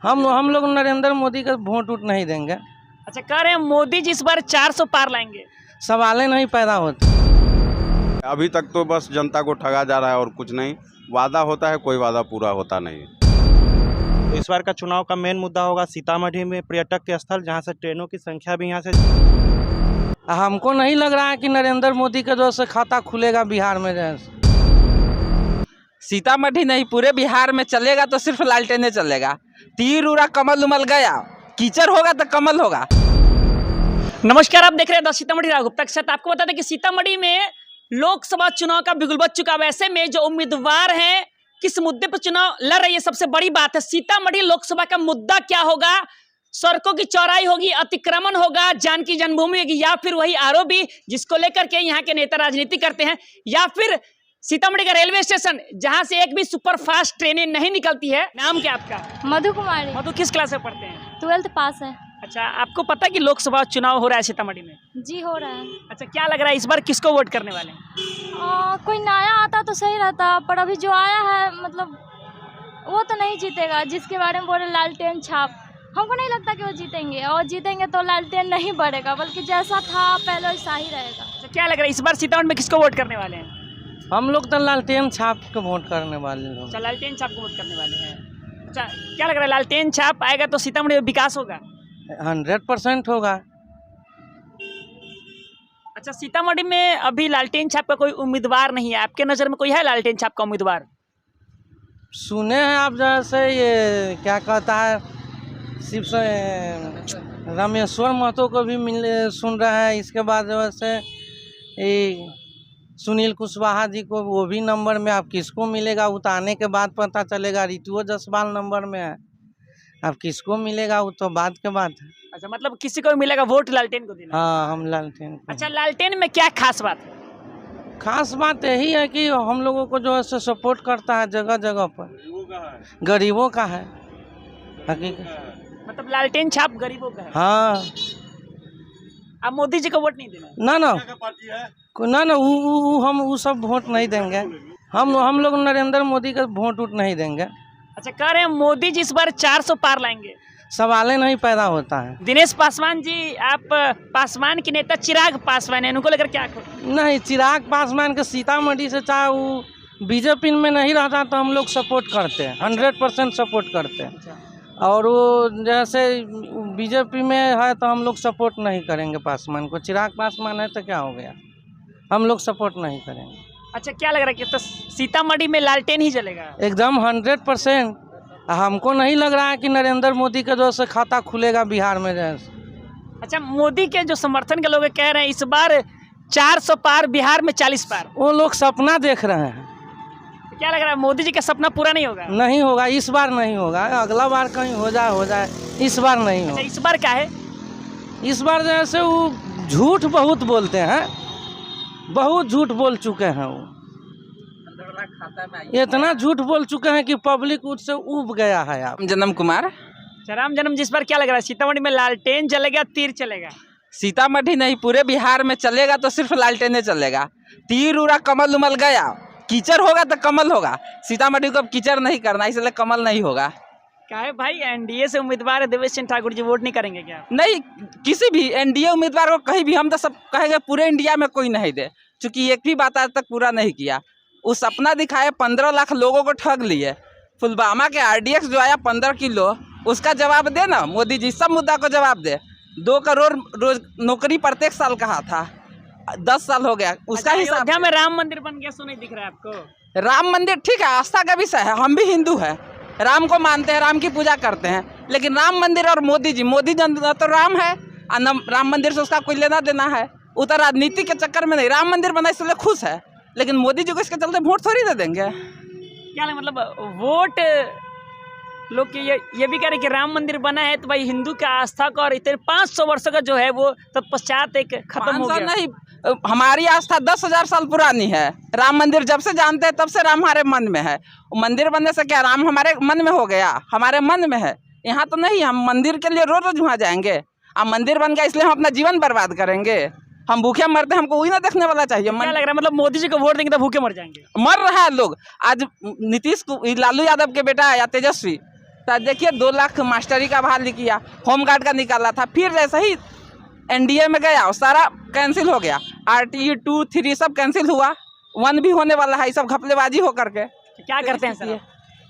हम लोग नरेंद्र मोदी का वोट उठ नहीं देंगे। अच्छा, कह रहे हैं मोदी जी इस बार 400 पार लाएंगे। सवालें नहीं पैदा होते। अभी तक तो बस जनता को ठगा जा रहा है और कुछ नहीं। वादा होता है, कोई वादा पूरा होता नहीं। तो इस बार का चुनाव का मेन मुद्दा होगा सीतामढ़ी में पर्यटक के स्थल, जहां से ट्रेनों की संख्या भी यहां से। हमको नहीं लग रहा है कि नरेंद्र मोदी के जो से खाता खुलेगा बिहार में जैसे। सीतामढ़ी नहीं पूरे बिहार में चलेगा तो सिर्फ लालटेने चलेगा। तीर उड़ा कमल उमल गया, कीचड़ होगा तो कमल होगा। नमस्कार, आप देख रहे हैं द सीतामढ़ी गुप्ता के साथ। आपको बता दें कि सीतामढ़ी में लोकसभा चुनाव का बिगुल बज चुका है। ऐसे में जो उम्मीदवार हैं किस मुद्दे पर चुनाव लड़ रही है, सबसे बड़ी बात है सीतामढ़ी लोकसभा का मुद्दा क्या होगा। सड़कों की चौड़ाई होगी, अतिक्रमण होगा, जानकी जन्मभूमि होगी, या फिर वही आरोपी जिसको लेकर के यहाँ के नेता राजनीति करते हैं, या फिर सीतामढ़ी का रेलवे स्टेशन जहां से एक भी सुपर फास्ट ट्रेनें नहीं निकलती है। नाम क्या आपका? मधु कुमारी। मधु, किस क्लास में पढ़ते हैं? 12th पास है। अच्छा, आपको पता है कि लोकसभा चुनाव हो रहा है सीतामढ़ी में? जी हो रहा है। अच्छा, क्या लग रहा है इस बार किसको वोट करने वाले हैं? कोई नया आता तो सही रहता, पर अभी जो आया है मतलब वो तो नहीं जीतेगा। जिसके बारे में बोले लालटेन छाप, हमको नहीं लगता कि वो जीतेंगे, और जीतेंगे तो लालटेन नहीं बढ़ेगा, बल्कि जैसा था पहले वैसा ही रहेगा। अच्छा, क्या लग रहा है इस बार सीतामढ़ी में किसको वोट करने वाले हैं? हम लोग तो लालटेन छाप के वोट करने वाले लोग। अच्छा, लालटेन छाप को वोट करने वाले हैं। अच्छा, क्या लग रहा है लालटेन छाप आएगा तो सीतामढ़ी में विकास होगा? 100% होगा। अच्छा, सीतामढ़ी में अभी लालटेन छाप का कोई उम्मीदवार नहीं है। आपके नज़र में कोई है लालटेन छाप का उम्मीदवार? सुने हैं आप जैसे ये क्या कहता है शिव से रामेश्वर महतो को भी सुन रहे हैं। इसके बाद वैसे ये सुनील कुशवाहा जी को, वो भी नंबर में। आप किसको मिलेगा उतारने के बाद पता चलेगा। रितुओ जायसवाल नंबर में है, अब किसको मिलेगा वो तो बाद के बात है। अच्छा, मतलब किसी को भी मिलेगा वोट लालटेन को देना? हाँ, हम लालटेन को। अच्छा, लालटेन में क्या खास बात है? खास बात यही है कि हम लोगों को जो है सपोर्ट करता है जगह जगह पर, गरीबों का है हकीकत। मतलब लालटेन छाप गरीबों का है। हाँ, आप मोदी जी को वोट नहीं देना? ना हम सब वोट नहीं देंगे। हम लोग नरेंद्र मोदी का वोट उठ नहीं देंगे। अच्छा, कह रहे हैं मोदी जी इस बार 400 पार लाएंगे। सवालें नहीं पैदा होता है। दिनेश पासवान जी, आप पासवान के नेता चिराग पासवान है, उनको लेकर क्या नहीं, चिराग पासवान के सीतामढ़ी से चाहे वो बीजेपी में नहीं रहता तो हम लोग सपोर्ट करते हैं, 100% सपोर्ट करते हैं। और वो जैसे बीजेपी में है तो हम लोग सपोर्ट नहीं करेंगे पासवान को। चिराग पासवान है तो क्या हो गया, हम लोग सपोर्ट नहीं करेंगे। अच्छा, क्या लग रहा है कि तो सीतामढ़ी में लालटेन ही जलेगा? एकदम 100%। हमको नहीं लग रहा है कि नरेंद्र मोदी का जो से खाता खुलेगा बिहार में जैसे। अच्छा, मोदी के जो समर्थन के लोग कह रहे हैं इस बार 400 पार, बिहार में 40 पार। वो लोग सपना देख रहे हैं। तो क्या लग रहा है मोदी जी का सपना पूरा नहीं होगा? नहीं होगा, इस बार नहीं होगा। अगला बार कहीं हो जाए, इस बार नहीं होगा। अच्छा, इस बार क्या है? इस बार जैसे वो झूठ बहुत बोलते हैं, बहुत झूठ बोल चुके हैं। वो इतना झूठ बोल चुके हैं कि पब्लिक उससे उब गया है। आप जन्म कुमार। राम जन्म जिस बार क्या लग रहा है सीतामढ़ी में लालटेन चलेगा, तीर चलेगा? सीतामढ़ी नहीं पूरे बिहार में चलेगा तो सिर्फ लालटेने चलेगा। तीर उड़ा कमल उमल गया, कीचड़ होगा तो कमल होगा। सीतामढ़ी को अब कीचड़ नहीं करना, इसलिए कमल नहीं होगा। क्या है भाई, एनडीए से उम्मीदवार है देवेश चंद्र ठाकुर जी, वोट नहीं करेंगे क्या? नहीं, किसी भी एनडीए उम्मीदवार को कहीं भी हम तो सब कहेंगे पूरे इंडिया में कोई नहीं दे, क्योंकि एक भी बात आज तक पूरा नहीं किया। वो सपना दिखाए, 15 लाख लोगों को ठग लिए। पुलवामा के RDX जो आया 15 किलो, उसका जवाब दे ना मोदी जी, सब मुद्दा को जवाब दे। 2 करोड़ रोज नौकरी प्रत्येक साल कहा था, 10 साल हो गया उसका हिसाब। अयोध्या में राम मंदिर बन गया, सो नहीं दिख रहा है आपको? राम मंदिर ठीक है, आस्था का विषय है, हम भी हिंदू हैं, राम को मानते हैं, राम की पूजा करते हैं। लेकिन राम मंदिर और मोदी जी तो राम है, राम मंदिर से उसका कोई लेना देना है। वो तो राजनीति के चक्कर में नहीं, राम मंदिर बना इसलिए खुश है, लेकिन मोदी जी को इसके चलते वोट थोड़ी दे देंगे। क्या मतलब वोट लोग के ये भी कह रहे कि राम मंदिर बना है तो भाई हिंदू का आस्था का और इतने 500 वर्षों का जो है वो तत्पश्चात एक खत्म हो गया। नहीं, हमारी आस्था 10,000 साल पुरानी है। राम मंदिर जब से जानते हैं तब से राम हमारे मन में है। मंदिर बनने से क्या राम हमारे मन में हो गया? हमारे मन में है, यहाँ तो नहीं। हम मंदिर के लिए रोज वहाँ जाएंगे। अब मंदिर बन गया इसलिए हम अपना जीवन बर्बाद करेंगे? हम भूखे मरते, हमको वही ना देखने वाला चाहिए। क्या लग रहा है मतलब मोदी जी को वोट देंगे तो भूखे मर जाएंगे? मर रहा है लोग। आज नीतीश लालू यादव के बेटा है या तेजस्वी, तो देखिए 2 लाख मास्टरी का बहाली किया, होमगार्ड का निकाला था, फिर जैसे ही एनडीए में गया सारा कैंसिल हो गया, RTE 2, 3 सब कैंसिल हुआ, 1 भी होने वाला है, ये सब घपलेबाजी हो करके। क्या करते हैं सर?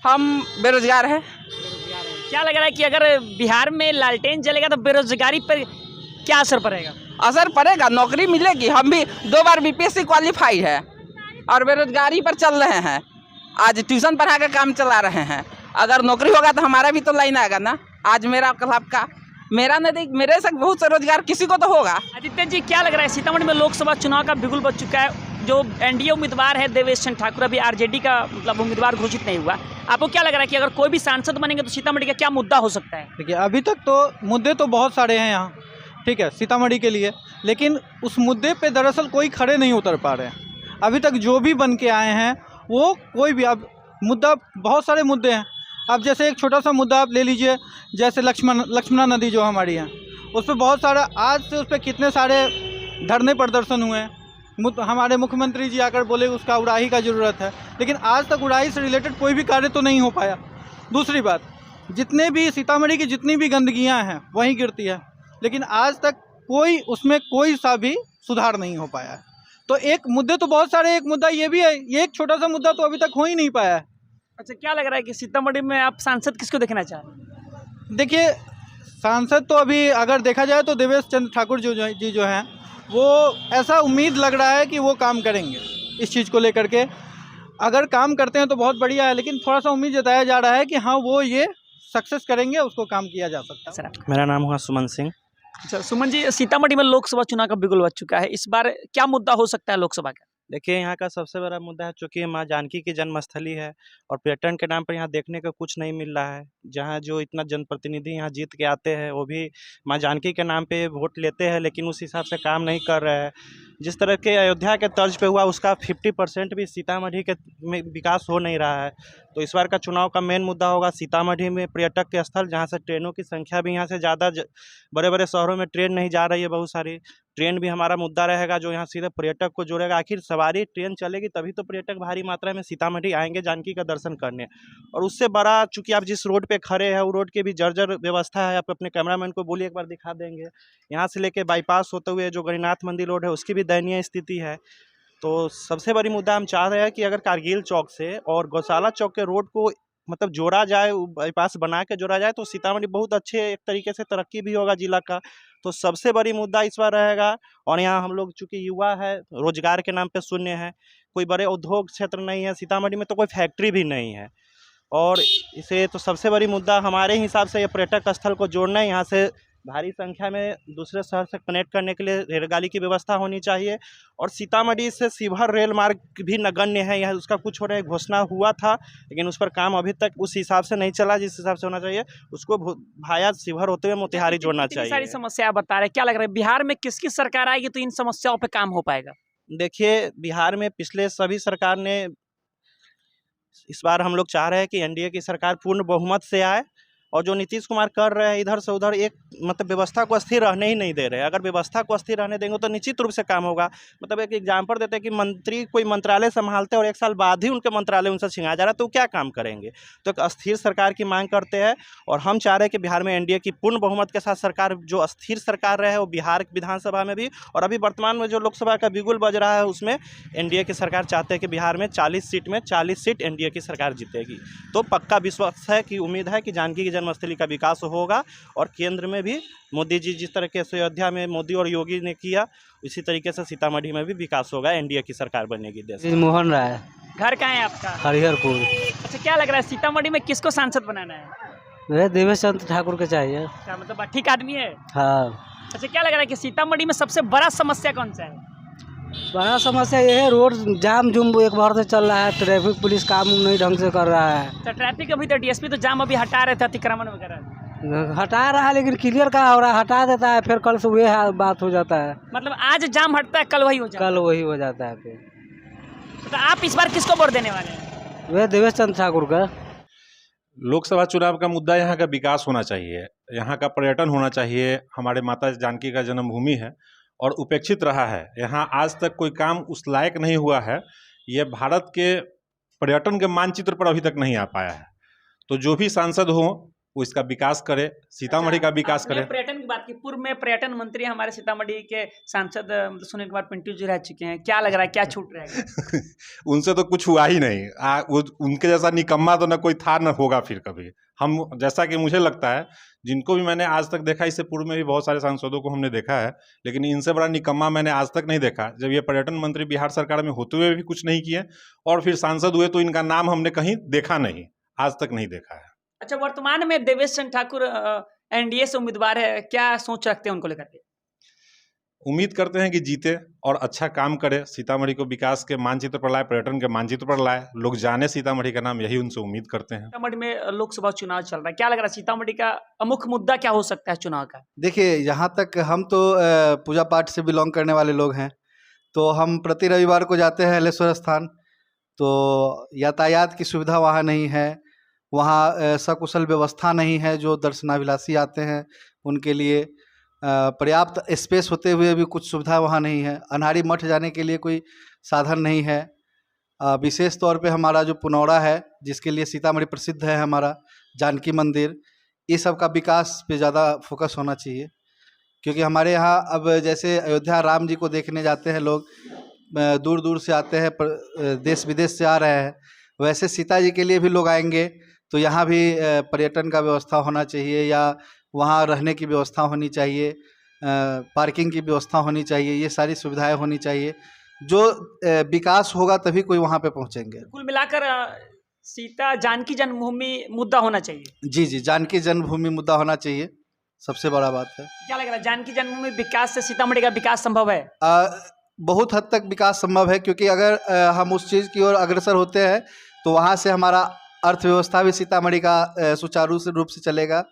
हम बेरोजगार हैं। क्या लग रहा है कि अगर बिहार में लालटेन जलेगा तो बेरोजगारी पर क्या असर पड़ेगा? असर पड़ेगा, नौकरी मिलेगी। हम भी 2 बार BPSC क्वालिफाइड है और बेरोजगारी पर चल रहे हैं। आज ट्यूशन पढ़ा के काम चला रहे हैं, अगर नौकरी होगा तो हमारा भी तो लाइन आएगा ना, आज मेरा कल आपका, मेरा नहीं, मेरे से बहुत से रोजगार किसी को तो होगा। आदित्य जी, क्या लग रहा है सीतामढ़ी में लोकसभा चुनाव का बिगुल बज चुका है, जो एनडीए उम्मीदवार है देवेश चंद्र ठाकुर अभी आरजेडी का मतलब उम्मीदवार घोषित नहीं हुआ, आपको क्या लग रहा है कि अगर कोई भी सांसद बनेंगे तो सीतामढ़ी का क्या मुद्दा हो सकता है? देखिए अभी तक तो मुद्दे तो बहुत सारे हैं यहाँ, ठीक है, सीतामढ़ी के लिए, लेकिन उस मुद्दे पे दरअसल कोई खड़े नहीं उतर पा रहे हैं। अभी तक जो भी बन के आए हैं वो कोई भी, अब मुद्दा बहुत सारे मुद्दे हैं। अब जैसे एक छोटा सा मुद्दा आप ले लीजिए, जैसे लक्ष्मणा नदी जो हमारी है, उस पर बहुत सारा, आज से उस पर कितने सारे धरने प्रदर्शन हुए हैं। हमारे मुख्यमंत्री जी आकर बोले उसका उड़ाही का ज़रूरत है, लेकिन आज तक उड़ाही से रिलेटेड कोई भी कार्य तो नहीं हो पाया। दूसरी बात, जितने भी सीतामढ़ी की जितनी भी गंदगियाँ हैं वहीं गिरती है, लेकिन आज तक कोई उसमें कोई सा भी सुधार नहीं हो पाया है। तो एक मुद्दे तो बहुत सारे, एक मुद्दा ये भी है, ये एक छोटा सा मुद्दा तो अभी तक हो ही नहीं पाया है। अच्छा, क्या लग रहा है कि सीतामढ़ी में आप सांसद किसको देखना चाह रहे हैं? देखिए सांसद तो अभी अगर देखा जाए तो देवेश चंद्र ठाकुर जी जो हैं, वो ऐसा उम्मीद लग रहा है कि वो काम करेंगे इस चीज़ को लेकर के। अगर काम करते हैं तो बहुत बढ़िया है, लेकिन थोड़ा सा उम्मीद जताया जा रहा है कि हाँ वो ये सक्सेस करेंगे, उसको काम किया जा सकता है। मेरा नाम हुआ सुमन सिंह। अच्छा सुमन जी, सीतामढ़ी में लोकसभा चुनाव का बिगुल बज चुका है, इस बार क्या मुद्दा हो सकता है लोकसभा का? देखिए यहाँ का सबसे बड़ा मुद्दा है, चूँकि माँ जानकी की जन्मस्थली है और पर्यटन के नाम पर यहाँ देखने को कुछ नहीं मिल रहा है। जहाँ जो इतना जनप्रतिनिधि यहाँ जीत के आते हैं वो भी माँ जानकी के नाम पे वोट लेते हैं, लेकिन उस हिसाब से काम नहीं कर रहे हैं। जिस तरह के अयोध्या के तर्ज पे हुआ उसका 50% भी सीतामढ़ी के में विकास हो नहीं रहा है। तो इस बार का चुनाव का मेन मुद्दा होगा सीतामढ़ी में पर्यटक के स्थल, जहाँ से ट्रेनों की संख्या भी यहाँ से ज़्यादा, बड़े बड़े शहरों में ट्रेन नहीं जा रही है, बहुत सारी ट्रेन भी हमारा मुद्दा रहेगा जो यहाँ सीधे पर्यटक को जोड़ेगा। आखिर सवारी ट्रेन चलेगी तभी तो पर्यटक भारी मात्रा में सीतामढ़ी आएंगे जानकी का दर्शन करने। और उससे बड़ा, चूँकि आप जिस रोड पे खड़े हैं वो रोड की भी जर्जर व्यवस्था है, आप अपने कैमरामैन को बोलिए एक बार दिखा देंगे। यहाँ से लेके बाईपास होते हुए जो गणिनाथ मंदिर रोड है उसकी भी दयनीय स्थिति है। तो सबसे बड़ी मुद्दा हम चाह रहे हैं कि अगर कारगिल चौक से और गौशाला चौक के रोड को मतलब जोड़ा जाए, बाईपास बना के जोड़ा जाए, तो सीतामढ़ी बहुत अच्छे एक तरीके से तरक्की भी होगा जिला का। तो सबसे बड़ी मुद्दा इस बार रहेगा। और यहाँ हम लोग चूँकि युवा है, रोजगार के नाम पे शून्य है, कोई बड़े उद्योग क्षेत्र नहीं है सीतामढ़ी में, तो कोई फैक्ट्री भी नहीं है। और इसे तो सबसे बड़ी मुद्दा हमारे हिसाब से ये पर्यटक स्थल को जोड़ना है। यहाँ से भारी संख्या में दूसरे शहर से कनेक्ट करने के लिए रेलगाड़ी की व्यवस्था होनी चाहिए। और सीतामढ़ी से शिवहर रेल मार्ग भी नगण्य है, यह उसका कुछ हो रहा है, घोषणा हुआ था लेकिन उस पर काम अभी तक उस हिसाब से नहीं चला जिस हिसाब से होना चाहिए। उसको भाया शिवहर होते हुए मोतिहारी जोड़ना चाहिए। सारी समस्या आप बता रहे हैं, क्या लग रहा है बिहार में किसकी सरकार आएगी तो इन समस्याओं पर काम हो पाएगा? देखिए बिहार में पिछले सभी सरकार ने, इस बार हम लोग चाह रहे हैं कि एनडीए की सरकार पूर्ण बहुमत से आए। और जो नीतीश कुमार कर रहे हैं इधर से उधर, एक मतलब व्यवस्था को स्थिर रहने ही नहीं दे रहे हैं। अगर व्यवस्था को स्थिर रहने देंगे तो निश्चित रूप से काम होगा। मतलब एक एग्जांपल देते हैं कि मंत्री कोई मंत्रालय संभालते हैं और 1 साल बाद ही उनके मंत्रालय उनसे छिना जा रहा है, तो क्या काम करेंगे? तो एक अस्थिर सरकार की मांग करते हैं। और हम चाह रहे हैं कि बिहार में एनडीए की पूर्ण बहुमत के साथ सरकार, जो अस्थिर सरकार रहे, वो बिहार विधानसभा में भी और अभी वर्तमान में जो लोकसभा का बिगुल बज रहा है उसमें एनडीए की सरकार चाहते हैं कि बिहार में 40 सीट में 40 सीट एनडीए की सरकार जीतेगी। तो पक्का विश्वास है कि उम्मीद है कि जानकी की जन्मस्थली का विकास होगा। और केंद्र में भी मोदी जी जिस तरह से अयोध्या में मोदी और योगी ने किया, इसी तरीके से सीतामढ़ी में भी विकास होगा, एनडीए की सरकार बनेगी देश में। मोहन राय, घर कहाँ है आपका? हरिहरपुर। अच्छा, क्या लग रहा है सीतामढ़ी में किसको सांसद बनाना है? मुझे देवेश चंद्र ठाकुर के चाहिए। क्या मतलब ठीक आदमी है? हाँ। अच्छा, क्या लग रहा है कि सीतामढ़ी में सबसे बड़ा समस्या कौन सा है? बड़ा समस्या ये है, रोड जाम जुम एक बार से चल रहा है, ट्रैफिक पुलिस काम नहीं ढंग से कर रहा है। तो ट्रैफिक अभी तो डीएसपी तो जाम अभी हटा रहे थे, अतिक्रमण वगैरह हटा रहा है, लेकिन क्लियर कहाँ हो रहा है, हटा देता है फिर कल से वही बात हो जाता है। मतलब आज जाम हटता है कल वही हो जाता है? कल वही हो जाता है फिर। तो आप इस बार किसको वोट देने वाले हैं? वह देवेश चंद्र ठाकुर का। लोकसभा चुनाव का मुद्दा यहाँ का विकास होना चाहिए, यहाँ का पर्यटन होना चाहिए। हमारे माता जानकी का जन्मभूमि है और उपेक्षित रहा है। यहाँ आज तक कोई काम उस लायक नहीं हुआ है। ये भारत के पर्यटन के मानचित्र पर अभी तक नहीं आ पाया है। तो जो भी सांसद हो वो इसका विकास करे, सीतामढ़ी का विकास आपने करे। पर्यटन की बात की, पूर्व में पर्यटन मंत्री हमारे सीतामढ़ी के सांसद सुनील कुमार पिंटू जी रह चुके हैं, क्या लग रहा है क्या छूट रहेगा? उनसे तो कुछ हुआ ही नहीं। वो उनके जैसा निकम्मा तो ना कोई था ना होगा फिर कभी। हम जैसा कि मुझे लगता है, जिनको भी मैंने आज तक देखा, इससे पूर्व में भी बहुत सारे सांसदों को हमने देखा है, लेकिन इनसे बड़ा निकम्मा मैंने आज तक नहीं देखा। जब ये पर्यटन मंत्री बिहार सरकार में होते हुए भी कुछ नहीं किए और फिर सांसद हुए तो इनका नाम हमने कहीं देखा नहीं, आज तक नहीं देखा है। अच्छा, वर्तमान में देवेश चंद्र ठाकुर एनडीए से उम्मीदवार है, क्या सोच रखते हैं उनको लेकर के? उम्मीद करते हैं कि जीते और अच्छा काम करे, सीतामढ़ी को विकास के मानचित्र पर लाए, पर्यटन के मानचित्र पर लाए, लोग जाने सीतामढ़ी का नाम, यही उनसे उम्मीद करते हैं। सीतामढ़ी में लोकसभा चुनाव चल रहा है, क्या लग रहा है सीतामढ़ी का मुख्य मुद्दा क्या हो सकता है चुनाव का? देखिए, यहाँ तक हम तो पूजा पाठ से बिलोंग करने वाले लोग हैं, तो हम प्रति रविवार को जाते हैं हलेश्वर स्थान। तो यातायात की सुविधा वहाँ नहीं है, वहाँ सकुशल व्यवस्था नहीं है। जो दर्शनाभिलाषी आते हैं उनके लिए पर्याप्त स्पेस होते हुए भी कुछ सुविधा वहाँ नहीं है। अन्हारी मठ जाने के लिए कोई साधन नहीं है। विशेष तौर पे हमारा जो पुनौरा है, जिसके लिए सीतामढ़ी प्रसिद्ध है, हमारा जानकी मंदिर, ये सब का विकास पे ज़्यादा फोकस होना चाहिए। क्योंकि हमारे यहाँ अब जैसे अयोध्या राम जी को देखने जाते हैं लोग, दूर दूर से आते हैं, देश विदेश से आ रहे हैं, वैसे सीता जी के लिए भी लोग आएंगे, तो यहाँ भी पर्यटन का व्यवस्था होना चाहिए, या वहाँ रहने की व्यवस्था होनी चाहिए, पार्किंग की व्यवस्था होनी चाहिए, ये सारी सुविधाएं होनी चाहिए। जो विकास होगा तभी कोई वहाँ पे पहुँचेंगे। कुल मिलाकर सीता जानकी जन्मभूमि मुद्दा होना चाहिए। जी जी, जानकी जन्मभूमि मुद्दा होना चाहिए, सबसे बड़ा बात है। क्या लग रहा है जानकी जन्मभूमि विकास से सीतामढ़ी का विकास संभव है? बहुत हद तक विकास संभव है, क्योंकि अगर हम उस चीज़ की ओर अग्रसर होते हैं तो वहाँ से हमारा अर्थव्यवस्था भी सीतामढ़ी का सुचारू रूप से चलेगा।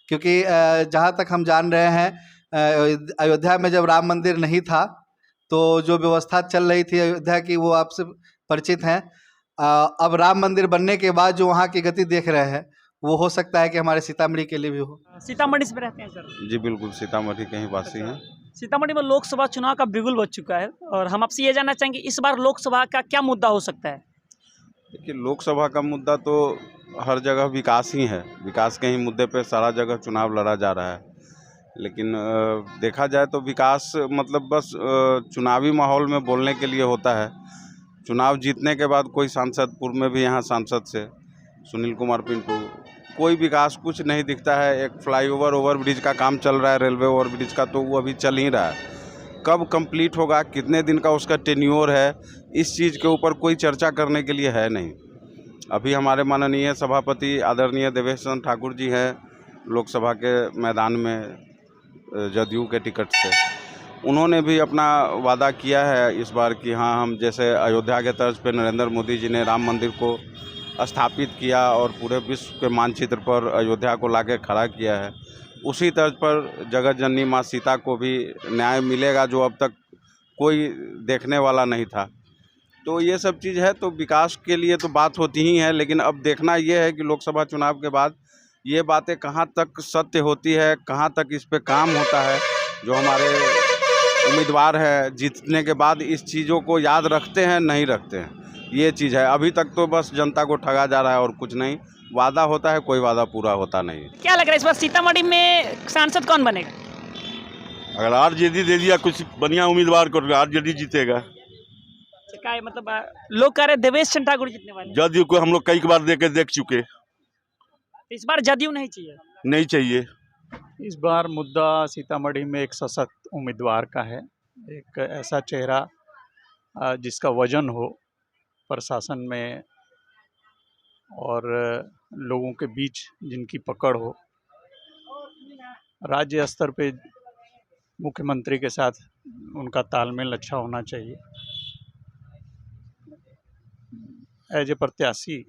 क्योंकि जहाँ तक हम जान रहे हैं, अयोध्या में जब राम मंदिर नहीं था तो जो व्यवस्था चल रही थी अयोध्या की, वो आपसे परिचित हैं। अब राम मंदिर बनने के बाद जो वहाँ की गति देख रहे हैं, वो हो सकता है कि हमारे सीतामढ़ी के लिए भी हो। सीतामढ़ी से रहते हैं सर? जी बिल्कुल, सीतामढ़ी के ही वासी हैं। सीतामढ़ी में लोकसभा चुनाव का बिगुल बज चुका है, और हम आपसे ये जानना चाहेंगे इस बार लोकसभा का क्या मुद्दा हो सकता है? देखिए, लोकसभा का मुद्दा तो हर जगह विकास ही है। विकास के ही मुद्दे पे सारा जगह चुनाव लड़ा जा रहा है। लेकिन देखा जाए तो विकास मतलब बस चुनावी माहौल में बोलने के लिए होता है। चुनाव जीतने के बाद कोई सांसद, पूर्व में भी यहाँ सांसद से सुनील कुमार पिंटू, कोई विकास कुछ नहीं दिखता है। एक फ्लाईओवर ओवरब्रिज का काम चल रहा है, रेलवे ओवरब्रिज का, तो वो अभी चल ही रहा है। कब कंप्लीट होगा, कितने दिन का उसका टेन्योर है, इस चीज़ के ऊपर कोई चर्चा करने के लिए है नहीं। अभी हमारे माननीय सभापति आदरणीय देवेश चंद्र ठाकुर जी हैं लोकसभा के मैदान में जदयू के टिकट से। उन्होंने भी अपना वादा किया है इस बार कि हाँ, हम जैसे अयोध्या के तर्ज पे नरेंद्र मोदी जी ने राम मंदिर को स्थापित किया और पूरे विश्व के मानचित्र पर अयोध्या को लाके खड़ा किया है, उसी तर्ज पर जगत जननी माँ सीता को भी न्याय मिलेगा, जो अब तक कोई देखने वाला नहीं था। तो ये सब चीज़ है, तो विकास के लिए तो बात होती ही है। लेकिन अब देखना ये है कि लोकसभा चुनाव के बाद ये बातें कहाँ तक सत्य होती है, कहाँ तक इस पे काम होता है। जो हमारे उम्मीदवार है जीतने के बाद इस चीज़ों को याद रखते हैं, नहीं रखते हैं, ये चीज़ है। अभी तक तो बस जनता को ठगा जा रहा है और कुछ नहीं। वादा होता है, कोई वादा पूरा होता नहीं। क्या लग रहा है इस बार सीतामढ़ी में सांसद कौन बनेगा? अगर आरजेडी दे दिया कुछ बढ़िया उम्मीदवार को, आरजेडी जीतेगा। क्या है मतलब, लोग कह रहे देवेश चंद्र ठाकुर जीतने वाले? जदयू को हम लोग कई बार देख चुके। इस बार जदयू नहीं चाहिए? नहीं चाहिए। इस बार मुद्दा सीतामढ़ी में एक सशक्त उम्मीदवार का है, एक ऐसा चेहरा जिसका वजन हो प्रशासन में और लोगों के बीच जिनकी पकड़ हो। राज्य स्तर पे मुख्यमंत्री के साथ उनका तालमेल अच्छा होना चाहिए। एज ए प्रत्याशी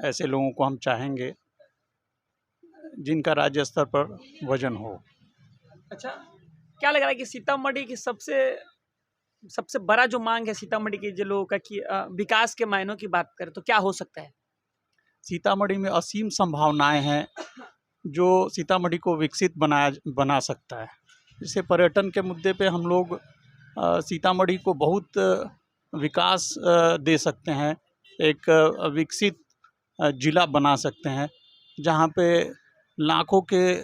ऐसे लोगों को हम चाहेंगे जिनका राज्य स्तर पर वजन हो। अच्छा, क्या लग रहा है कि सीतामढ़ी की सबसे बड़ा जो मांग है सीतामढ़ी के जो लोगों का कि विकास के मायनों की बात करें तो क्या हो सकता है? सीतामढ़ी में असीम संभावनाएं हैं जो सीतामढ़ी को विकसित बना सकता है। जैसे पर्यटन के मुद्दे पे हम लोग सीतामढ़ी को बहुत विकास दे सकते हैं। एक विकसित जिला बना सकते हैं, जहाँ पे लाखों के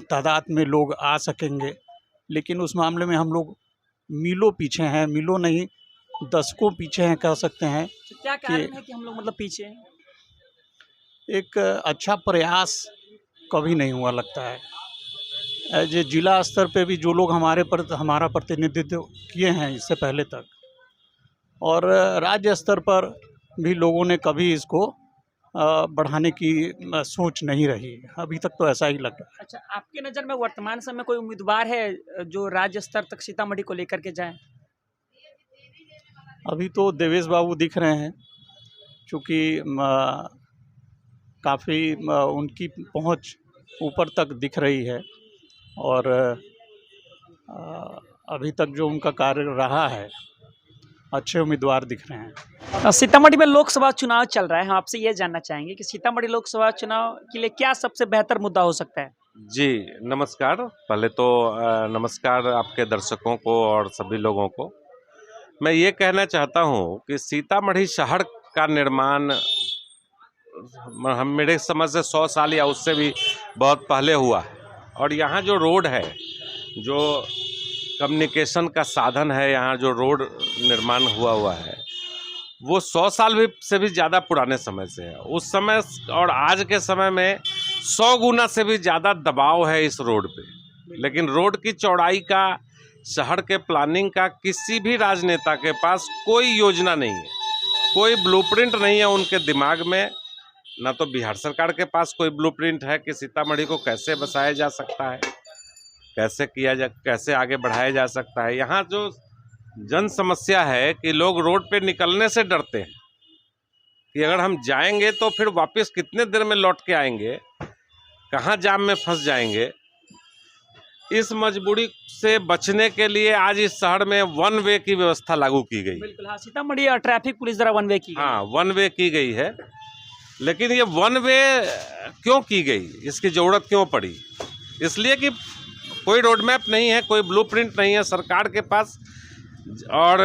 तादाद में लोग आ सकेंगे। लेकिन उस मामले में हम लोग मीलों पीछे हैं, मीलों नहीं दशकों पीछे हैं कह सकते हैं। तो क्या कारण है कि हम लोग मतलब पीछे हैं? एक अच्छा प्रयास कभी नहीं हुआ लगता है। एज ए जिला स्तर पे भी जो लोग हमारा प्रतिनिधित्व किए हैं इससे पहले तक, और राज्य स्तर पर भी लोगों ने कभी इसको बढ़ाने की सोच नहीं रही। अभी तक तो ऐसा ही लग रहा है। अच्छा, आपकी नज़र में वर्तमान समय कोई उम्मीदवार है जो राज्य स्तर तक सीतामढ़ी को लेकर के जाए? अभी तो देवेश बाबू दिख रहे हैं, चूँकि काफ़ी उनकी पहुंच ऊपर तक दिख रही है, और अभी तक जो उनका कार्य रहा है अच्छे उम्मीदवार दिख रहे हैं। सीतामढ़ी में लोकसभा चुनाव चल रहा है, हम आपसे ये जानना चाहेंगे कि सीतामढ़ी लोकसभा चुनाव के लिए क्या सबसे बेहतर मुद्दा हो सकता है? जी नमस्कार। पहले तो नमस्कार आपके दर्शकों को और सभी लोगों को। मैं ये कहना चाहता हूँ कि सीतामढ़ी शहर का निर्माण हम मेरे समझ से 100 साल या उससे भी बहुत पहले हुआ है, और यहाँ जो रोड है, जो कम्युनिकेशन का साधन है, यहाँ जो रोड निर्माण हुआ है वो 100 साल से भी ज़्यादा पुराने समय से है। उस समय और आज के समय में 100 गुना से भी ज़्यादा दबाव है इस रोड पे। लेकिन रोड की चौड़ाई का, शहर के प्लानिंग का किसी भी राजनेता के पास कोई योजना नहीं है, कोई ब्लूप्रिंट नहीं है उनके दिमाग में। ना तो बिहार सरकार के पास कोई ब्लूप्रिंट है कि सीतामढ़ी को कैसे बसाया जा सकता है, कैसे आगे बढ़ाया जा सकता है। यहाँ जो जन समस्या है कि लोग रोड पे निकलने से डरते हैं कि अगर हम जाएंगे तो फिर वापस कितने देर में लौट के आएंगे, कहाँ जाम में फंस जाएंगे। इस मजबूरी से बचने के लिए आज इस शहर में 1 वे की व्यवस्था लागू की गई। बिल्कुल, हाँ, सीतामढ़ी ट्रैफिक पुलिस द्वारा 1 वे की गई। हाँ, 1 वे की गई है। लेकिन ये 1 वे क्यों की गई, इसकी ज़रूरत क्यों पड़ी? इसलिए कि कोई रोड मैप नहीं है, कोई ब्लूप्रिंट नहीं है सरकार के पास, और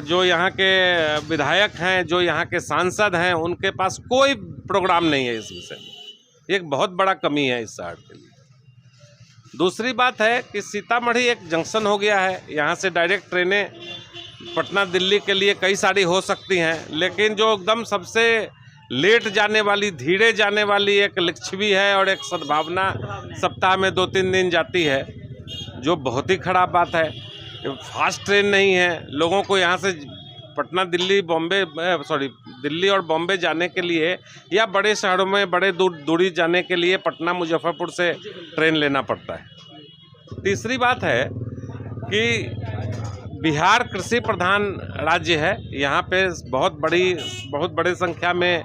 जो यहाँ के विधायक हैं, जो यहाँ के सांसद हैं, उनके पास कोई प्रोग्राम नहीं है इस विषय में। एक बहुत बड़ा कमी है इस शहर के लिए। दूसरी बात है कि सीतामढ़ी एक जंक्शन हो गया है। यहाँ से डायरेक्ट ट्रेनें पटना दिल्ली के लिए कई सारी हो सकती हैं, लेकिन जो एकदम सबसे लेट जाने वाली, धीरे जाने वाली एक लिच्छवी है, और एक सद्भावना सप्ताह में 2-3 दिन जाती है, जो बहुत ही खराब बात है। फास्ट ट्रेन नहीं है। लोगों को यहाँ से पटना दिल्ली दिल्ली और बॉम्बे जाने के लिए, या बड़े शहरों में बड़े दूरी जाने के लिए पटना मुजफ्फरपुर से ट्रेन लेना पड़ता है। तीसरी बात है कि बिहार कृषि प्रधान राज्य है। यहाँ पे बहुत बड़ी संख्या में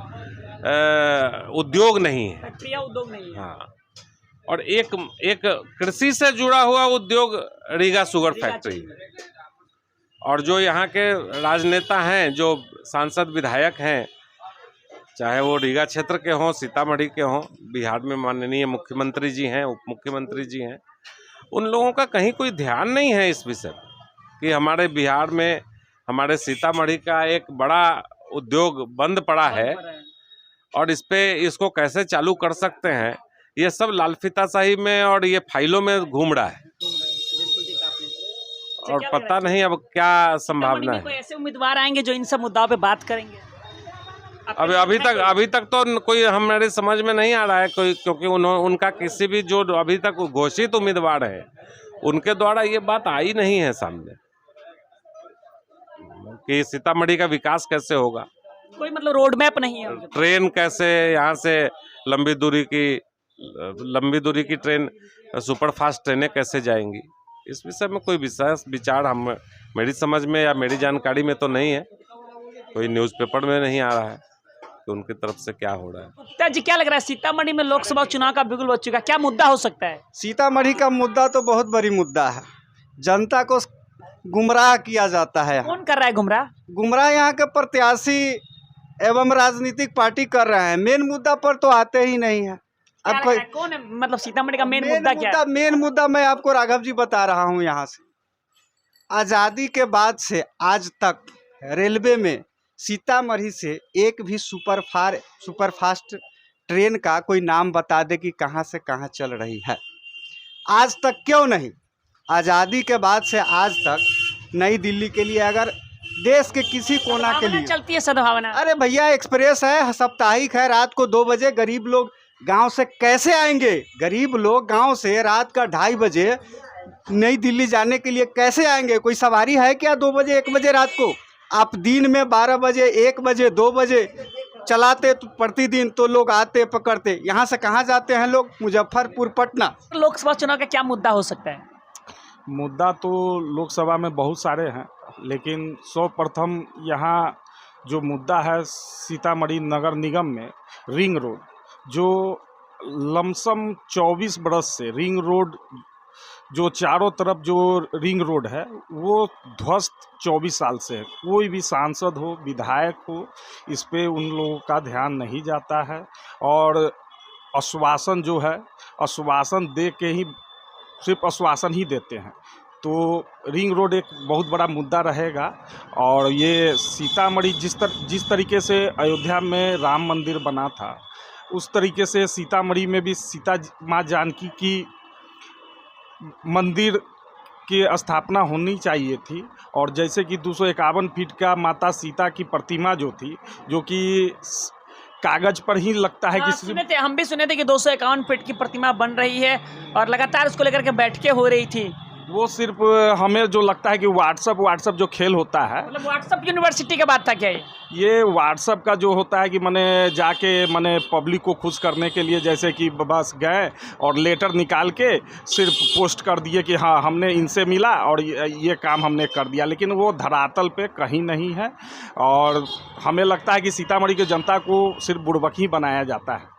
उद्योग नहीं है, फैक्ट्रियाँ उद्योग नहीं है। हाँ, और एक कृषि से जुड़ा हुआ उद्योग रीगा शुगर फैक्ट्री। और जो यहाँ के राजनेता हैं, जो सांसद विधायक हैं, चाहे वो रीगा क्षेत्र के हों, सीतामढ़ी के हों, बिहार में माननीय मुख्यमंत्री जी हैं, उप मुख्यमंत्री जी हैं, उन लोगों का कहीं कोई ध्यान नहीं है इस विषय में कि हमारे बिहार में, हमारे सीतामढ़ी का एक बड़ा उद्योग बंद पड़ा है, और इसको कैसे चालू कर सकते हैं। ये सब लालफीताशाही में और ये फाइलों में घूम रहा है, और पता नहीं अब क्या संभावना है। कोई ऐसे उम्मीदवार आएंगे जो इन सब मुद्दाओं पे बात करेंगे? अभी तक तो कोई हमारे समझ में नहीं आ रहा है कोई, क्योंकि उनका किसी भी जो अभी तक घोषित उम्मीदवार है, उनके द्वारा ये बात आई नहीं है सामने कि सीतामढ़ी का विकास कैसे होगा। कोई मतलब रोड मैप नहीं है। ट्रेन कैसे, यहाँ से लंबी दूरी की ट्रेन, सुपरफास्ट ट्रेनें कैसे जाएंगी, इस विषय में कोई विशेष विचार मेरी समझ में या मेरी जानकारी में तो नहीं है। कोई न्यूज़पेपर में नहीं आ रहा है कि उनकी तरफ से क्या हो रहा है। गुप्ता जी, क्या लग रहा है सीतामढ़ी में लोकसभा चुनाव का बिगुल बज चुका, क्या मुद्दा हो सकता है? सीतामढ़ी का मुद्दा तो बहुत बड़ी मुद्दा है। जनता को गुमराह किया जाता है। कौन कर रहा है गुमराह? गुमराह यहाँ के प्रत्याशी एवं राजनीतिक पार्टी कर रहे हैं। मेन मुद्दा पर तो आते ही नहीं है। अब कौन है, मतलब सीतामढ़ी का मेन मुद्दा क्या है? मेन मुद्दा मैं आपको राघव जी बता रहा हूँ। यहाँ से आज़ादी के बाद से आज तक रेलवे में सीतामढ़ी से एक भी सुपरफास्ट ट्रेन का कोई नाम बता दे कि कहाँ से कहाँ चल रही है। आज तक क्यों नहीं, आज़ादी के बाद से आज तक नई दिल्ली के लिए अगर देश के किसी कोना के लिए चलती है सद्भावना। अरे भैया एक्सप्रेस है, साप्ताहिक है, रात को 2 बजे गरीब लोग गांव से कैसे आएंगे? गरीब लोग गांव से रात का 2:30 बजे नई दिल्ली जाने के लिए कैसे आएंगे? कोई सवारी है क्या 2 बजे 1 बजे रात को? आप दिन में 12 बजे 1 बजे 2 बजे चलाते तो प्रतिदिन तो लोग आते पकड़ते। यहाँ से कहाँ जाते हैं लोग? मुजफ्फरपुर, पटना। लोकसभा चुनाव का क्या मुद्दा हो सकता है? मुद्दा तो लोकसभा में बहुत सारे हैं, लेकिन सर्वप्रथम यहाँ जो मुद्दा है सीतामढ़ी नगर निगम में रिंग रोड, जो लमसम 24 बरस से रिंग रोड, जो चारों तरफ जो रिंग रोड है वो ध्वस्त 24 साल से है। कोई भी सांसद हो, विधायक हो, इस पे उन लोगों का ध्यान नहीं जाता है और आश्वासन जो है, आश्वासन दे के ही, सिर्फ आश्वासन ही देते हैं। तो रिंग रोड एक बहुत बड़ा मुद्दा रहेगा। और ये सीतामढ़ी जिस तरीके से अयोध्या में राम मंदिर बना था, उस तरीके से सीतामढ़ी में भी सीता माँ जानकी की मंदिर की स्थापना होनी चाहिए थी। और जैसे कि 251 फीट का माता सीता की प्रतिमा जो थी, जो कि कागज पर ही लगता है कि हम भी सुने थे कि 251 फीट की प्रतिमा बन रही है और लगातार उसको लेकर के बैठकें हो रही थी। वो सिर्फ हमें जो लगता है कि व्हाट्सअप जो खेल होता है, मतलब व्हाट्सअप यूनिवर्सिटी का बात था क्या ये व्हाट्सअप का जो होता है कि मैंने जाके पब्लिक को खुश करने के लिए जैसे कि बस गए और लेटर निकाल के सिर्फ पोस्ट कर दिए कि हाँ हमने इनसे मिला और ये काम हमने कर दिया, लेकिन वो धरातल पे कहीं नहीं है। और हमें लगता है कि सीतामढ़ी की जनता को सिर्फ बुड़बक ही बनाया जाता है।